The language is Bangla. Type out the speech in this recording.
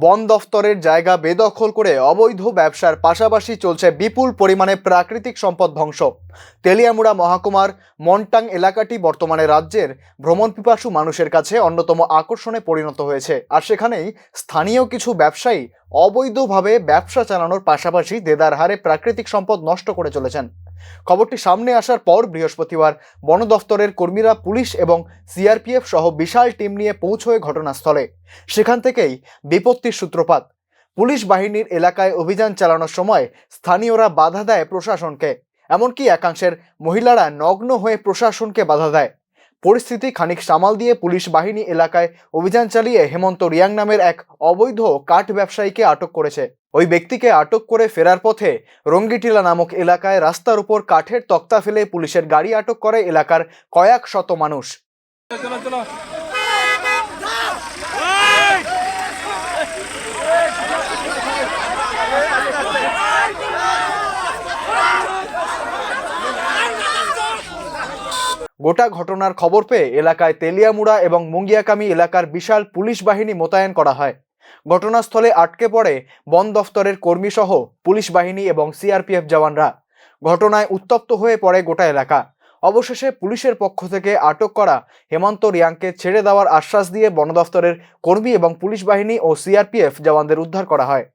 বন দফতরের জায়গা বেদখল করে অবৈধ ব্যবসার পাশাপাশি চলছে বিপুল পরিমাণে প্রাকৃতিক সম্পদ ধ্বংস। তেলিয়ামুড়া মহকুমার মনটাং এলাকাটি বর্তমানে রাজ্যের ভ্রমণ পিপাসু মানুষের কাছে অন্যতম আকর্ষণে পরিণত হয়েছে। আর সেখানেই স্থানীয় কিছু ব্যবসায়ী অবৈধভাবে ব্যবসা চালানোর পাশাপাশি দেদার হারে প্রাকৃতিক সম্পদ নষ্ট করে চলেছেন। খবরটি সামনে আসার পর বৃহস্পতিবার বন দফতরের কর্মীরা পুলিশ এবং সিআরপিএফ সহ বিশাল টিম নিয়ে পৌঁছয় ঘটনাস্থলে। সেখান থেকেই বিপত্তির সূত্রপাত। পুলিশ বাহিনীর এলাকায় অভিযান চালানোর সময় স্থানীয়রা বাধা দেয় প্রশাসনকে, এমনকি একাংশের মহিলারা নগ্ন হয়ে প্রশাসনকে বাধা দেয়। পরিস্থিতি খানিক সামাল দিয়ে পুলিশ বাহিনী এলাকায় অভিযান চালিয়ে হেমন্ত রিয়াং নামের এক অবৈধ কাঠ ব্যবসায়ীকে আটক করেছে। ওই ব্যক্তিকে আটক করে ফেরার পথে রঙ্গিটিলা নামক এলাকায় রাস্তার উপর কাঠের তক্তা ফেলে পুলিশের গাড়ি আটক করে এলাকার কয়েক শত মানুষ। গোটা ঘটনার খবর পেয়ে এলাকায় তেলিয়ামুড়া এবং মুঙ্গিয়াকামি এলাকার বিশাল পুলিশ বাহিনী মোতায়েন করা হয়। ঘটনাস্থলে আটকে পড়ে বন দফতরের কর্মী সহ পুলিশ বাহিনী এবং সিআরপিএফ জওয়ানরা। ঘটনায় উত্তপ্ত হয়ে পড়ে গোটা এলাকা। অবশেষে পুলিশের পক্ষ থেকে আটক করা হেমন্ত রিয়াংকে ছেড়ে দেওয়ার আশ্বাস দিয়ে বন দফতরের কর্মী এবং পুলিশ বাহিনী ও সিআরপিএফ জওয়ানদের উদ্ধার করা হয়।